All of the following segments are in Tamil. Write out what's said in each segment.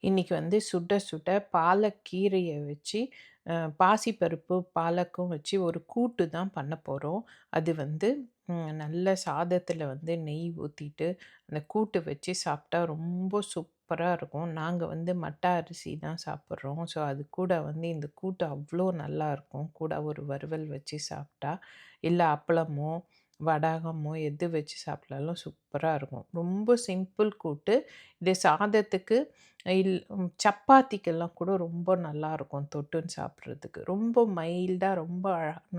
இன்னைக்கு வந்து சுட சுட பாலக்கீரைய வச்சு பாசிப்பருப்பு, பாலக்கும் வச்சு ஒரு கூட்டு தான் பண்ண போறோம். அது வந்து நல்ல சாதத்தில வந்து நெய் ஊத்திட்டு, அந்த கூட்டு வச்சு சாப்பிட்டா ரொம்ப சூப்பரா இருக்கும். நாங்க வந்து மட்ட அரிசி தான் சாப்பிட்றோம். ஸோ, அது கூட வந்து இந்த கூட்டு அவ்ளோ நல்லாயிருக்கும். கூட ஒரு வறுவல் வச்சு சாப்பிட்டா, இல்ல அப்பளமோ, வடகமோ எது வச்சு சாப்பிட்டாலும் சூப்பரா இருக்கும். ரொம்ப சிம்பிள் கூட்டு. இது சாதத்துக்கு சப்பாத்திக்கெல்லாம் கூட ரொம்ப நல்லாயிருக்கும் தொட்டுன்னு சாப்பிட்றதுக்கு. ரொம்ப மைல்டா ரொம்ப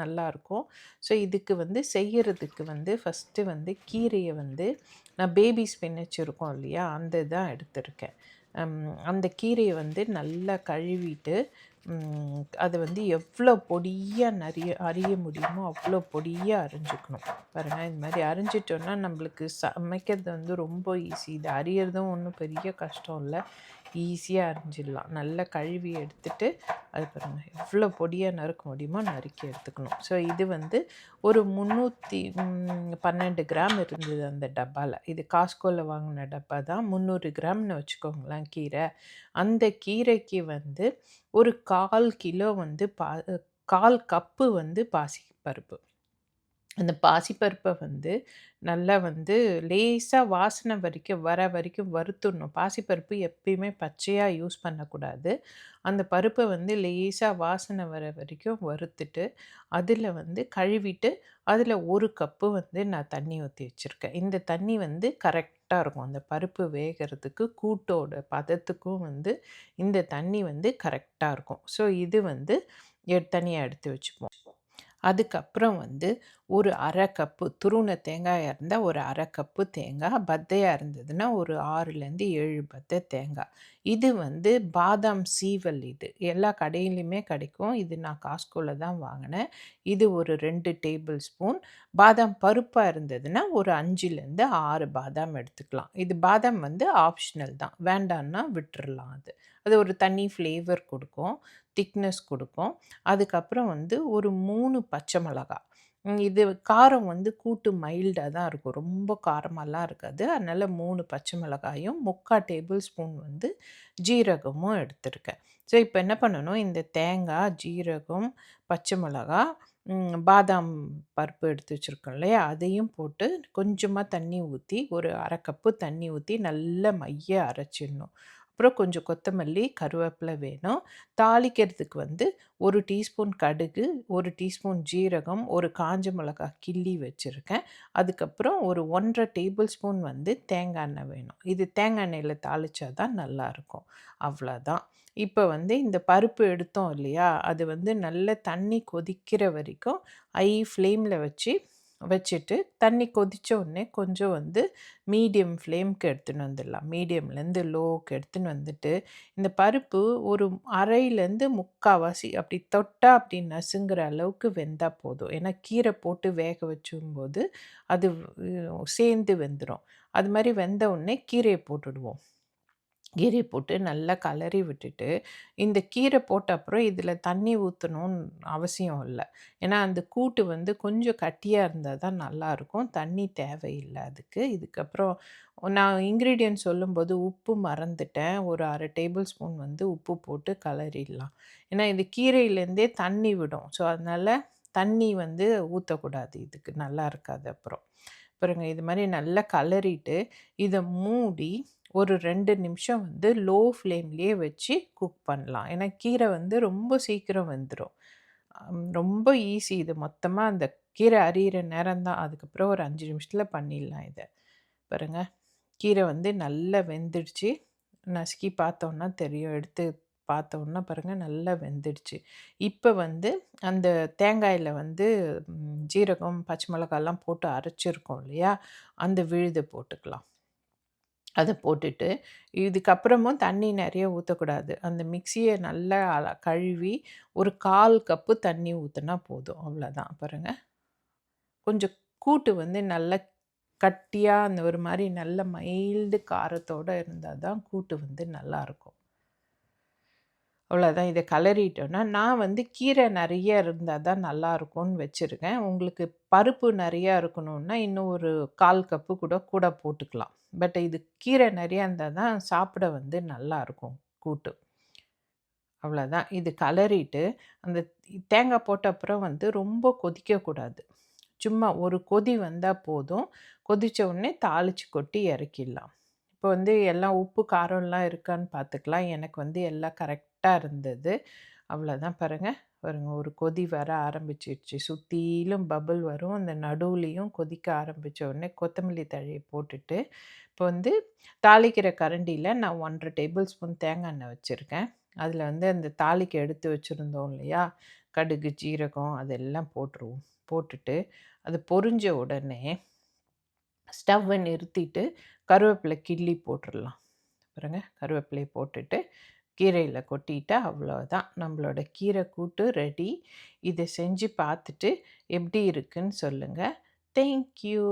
நல்லாயிருக்கும். ஸோ, இதுக்கு வந்து செய்யறதுக்கு வந்து ஃபஸ்ட்டு வந்து கீரைய வந்து நான் பேபி ஸ்பினச் இருக்கும் இல்லையா? அந்த இதான் எடுத்திருக்கேன். அந்த கீரைய வந்து நல்லா கழுவிட்டு, அத வந்து எவ்வளோ பொடியா அரிய முடியுமோ அவ்வளோ பொடியா அரிஞ்சுக்கணும். பாருங்க, இது மாரி அரிஞ்சிட்டோம்னா நம்மளுக்கு சமைக்கிறது வந்து ரொம்ப ஈஸி. இது அரியறதும் ஒண்ணும் பெரிய கஷ்டம் இல்ல. ஈஸியா அரிஞ்சிடலாம். நல்லா கழுவி எடுத்துட்டு, அது பாருங்க எவ்வளோ பொடியா நறுக்க முடியுமோ நறுக்கி எடுத்துக்கணும். ஸோ, இது வந்து ஒரு 312 கிராம் இருந்தது அந்த டப்பால. இது காஸ்ட்கோல வாங்குன டப்பா தான். 300 கிராம்னு வச்சுக்கோங்களேன் கீரை. அந்த கீரைக்கு வந்து ஒரு 1/4 கிலோ வந்து 1/4 கப்பு வந்து பாசிப்பருப்பு. அந்த பாசிப்பருப்ப வந்து நல்லா வந்து லேசா வாசனை வர வரைக்கும் வறுத்துடணும். பாசிப்பருப்பு எப்பயுமே பச்சையா யூஸ் பண்ணக்கூடாது. அந்த பருப்ப வந்து லேசா வாசனை வர வரைக்கும் வறுத்துட்டு, அதில வந்து கழுவிட்டு, அதில 1 கப்பு வந்து நான் தண்ணி ஊத்தி வச்சிருக்கேன். இந்த தண்ணி வந்து கரெக்ட்டா இருக்கும். அந்த பருப்பு வேகறதுக்கு, கூட்டோட பதத்துக்கும் வந்து இந்த தண்ணி வந்து கரெக்ட்டா இருக்கும். ஸோ, இது வந்து தனியா எடுத்து வச்சுப்போம். அதுக்கப்புறம் வந்து ஒரு 1/2 கப்பு துருவுன தேங்காயா இருந்தா ஒரு 1/2 கப்பு தேங்கா, பத்தையா இருந்ததுன்னா ஒரு 6லேருந்து 7 பத்த தேங்கா. இது வந்து பாதாம் சீவல் இது. எல்லா கடையிலயுமே கிடைக்கும். இது நான் காஸ்ட்கோல தான் வாங்குனேன். இது ஒரு 2 டேபிள் ஸ்பூன். பாதாம் பருப்பா இருந்ததுன்னா ஒரு 5லேருந்து 6 பாதாம் எடுத்துக்கலாம். இது பாதாம் வந்து ஆப்ஷனல் தான். வேண்டான்னா விட்டுறலாம் அது. அது ஒரு தனி ஃப்ளேவர் குடுக்கும். திக்னஸ் குடுக்கும். அதுக்கப்புறம் வந்து ஒரு 3 பச்சை மிளகா. இது காரம் வந்து கூட்டு மைல்டா தான் இருக்கும். ரொம்ப காரமாலாம் இருக்காது. அதனால 3 பச்சை மிளகாயும், 3/4 டேபிள் ஸ்பூன் வந்து ஜீரகமும் எடுத்திருக்கேன். ஸோ, இப்ப என்ன பண்ணணும், இந்த தேங்காய், ஜீரகம், பச்சை மிளகா, பாதாம் பருப்பு எடுத்து வச்சிருக்கோம் இல்லையா? அதையும் போட்டு கொஞ்சமா தண்ணி ஊத்தி, ஒரு 1/2 கப்பு தண்ணி ஊத்தி நல்லா மைய அரைச்சிடணும். அப்புறம் கொஞ்சம் கொத்தமல்லி, கருவேப்பிலை வேணும். தாளிக்கிறதுக்கு வந்து 1 டீஸ்பூன் கடுகு, 1 டீஸ்பூன் ஜீரகம், ஒரு காஞ்ச மிளகாய் கிள்ளி வச்சிருக்கேன். அதுக்கப்புறம் ஒரு 1 1/2 டேபிள் ஸ்பூன் வந்து தேங்காய் எண்ணெய் வேணும். இது தேங்காய் எண்ணெயில தாளிச்சா தான் நல்லாயிருக்கும். அவ்வளோதான். இப்ப வந்து இந்த பருப்பு எடுத்தோம் இல்லையா? அது வந்து நல்ல தண்ணி கொதிக்கிற வரைக்கும் ஃப்ளேம்ல வச்சுட்டு, தண்ணி கொதிச்ச உடனே கொஞ்சம் வந்து மீடியம் ஃப்ளேம்க்கு எடுத்துன்னு வந்துடலாம். மீடியம்லேருந்து லோவுக்கு எடுத்துன்னு வந்துட்டு, இந்த பருப்பு ஒரு 1/2லேருந்து 3/4 அப்படி தொட்டா அப்படி நசுங்குற அளவுக்கு வெந்தா போதும். ஏன்னா கீரை போட்டு வேக வச்சும்போது அது சேர்ந்து வெந்துரும். அது மாரி வெந்த உடனே கீரைய போட்டுடுவோம். கீரைய போட்டு நல்லா கலறி விட்டுட்டு, இந்த கீரை போட்ட அப்புறம் இதில தண்ணி ஊத்தணும்னு அவசியம் இல்ல. ஏன்னா, அந்த கூட்டு வந்து கொஞ்சம் கட்டியா இருந்தா தான் நல்லாருக்கும். தண்ணி தேவையில்ல அதுக்கு. இதுக்கப்புறம் நான் இன்கிரீடியன்ட் சொல்லும்போது உப்பு மறந்துட்டேன். ஒரு 1/2 டேபிள் ஸ்பூன் வந்து உப்பு போட்டு கலறிடலாம். ஏன்னா, இது கீரையிலேருந்தே தண்ணி விடும். ஸோ, அதனால தண்ணி வந்து ஊத்தக்கூடாது இதுக்கு. நல்லா இருக்காது அப்புறம். பாருங்க, இது மாரி நல்லா கலறிட்டு, இத மூடி ஒரு 2 நிமிஷம் வந்து லோ ஃப்ளேம்லயே வச்சு குக் பண்ணலாம். ஏன்னா கீரை வந்து ரொம்ப சீக்கிரம் வெந்துரும். ரொம்ப ஈஸி இது. மொத்தமா அந்த கீரை அரியிற நேரம் தான். அதுக்கப்புறம் ஒரு 5 நிமிஷத்துல பண்ணிடலாம் இத. பாருங்க, கீரை வந்து நல்லா வெந்துடுச்சு. நசுக்கி பார்த்தோம்னா தெரியும். எடுத்து பார்த்தோம்னா பாருங்க நல்லா வெந்துடுச்சு. இப்ப வந்து அந்த தேங்காயில வந்து ஜீரகம், பச்சை மிளகாய்லாம் போட்டு அரைச்சிருக்கோம் இல்லையா? அந்த விழுத போட்டுக்கலாம். அத போட்டுட்டு, இதுக்கப்புறமும் தண்ணி நெறைய ஊத்தக்கூடாது. அந்த மிக்ஸிய நல்லா கழுவி ஒரு 1/4 கப்பு தண்ணி ஊத்துனா போதும். அவ்வளோதான். பாருங்க. கொஞ்சம் கூட்டு வந்து நல்லா கட்டியா அந்த ஒரு மாரி நல்ல மைல்டு காரத்தோட இருந்தா தான் கூட்டு வந்து நல்லாருக்கும். அவ்வளோதான். இத கலறிட்டோன்னா, நான் வந்து கீரை நெறைய இருந்தா தான் நல்லாருக்கும்னு வச்சிருக்கேன். உங்களுக்கு பருப்பு நெறையா இருக்கணும்னா, இன்னும் ஒரு 1/4 கப்பு கூட போட்டுக்கலாம். பட் இது கீரை நெறையா இருந்தா தான் சாப்பிட வந்து நல்லாருக்கும். கூட்டு. அவ்வளோதான். இது கலறிட்டு, அந்த தேங்காய் போட்ட அப்புறம் வந்து ரொம்ப கொதிக்கக்கூடாது. சும்மா ஒரு கொதி வந்தா போதும். கொதிச்ச உடனே தாளிச்சு கொட்டி இறக்கிடலாம். இப்போ வந்து எல்லாம் உப்பு, காரம்லாம் இருக்கான்னு பார்த்துக்கலாம். எனக்கு வந்து எல்லாம் கரெக்ட்டா இருந்தது. அவ்வளோதான் பாருங்க. பாருங்க ஒரு கொதி வர ஆரம்பிச்சிருச்சு. சுத்திலும் பபிள் வரும். அந்த நடுவுலயும் கொதிக்க ஆரம்பிச்ச உடனே கொத்தமல்லி தழைய போட்டுட்டு, இப்போ வந்து தாளிக்கிற கரண்டியில நான் 1 1/2 டேபிள் ஸ்பூன் தேங்காய் எண்ணெய் வச்சிருக்கேன். அதில வந்து அந்த தாளிக்க எடுத்து வச்சிருந்தோம் இல்லையா? கடுகு, ஜீரகம் அதெல்லாம் போட்டுருவோம். போட்டுட்டு அது பொரிஞ்ச உடனே ஸ்டவ்வ நிறுத்திட்டு கருவேப்பிலை கிள்ளி போட்டுறலாம். பாருங்க கருவேப்பிலைய போட்டுட்டு கீரையில கொட்டிட்டா அவ்வளோதான். நம்மளோட கீரை கூட்டு ரெடி. இத செஞ்சு பார்த்துட்டு எப்படி இருக்குன்னு சொல்லுங்க. Thank you.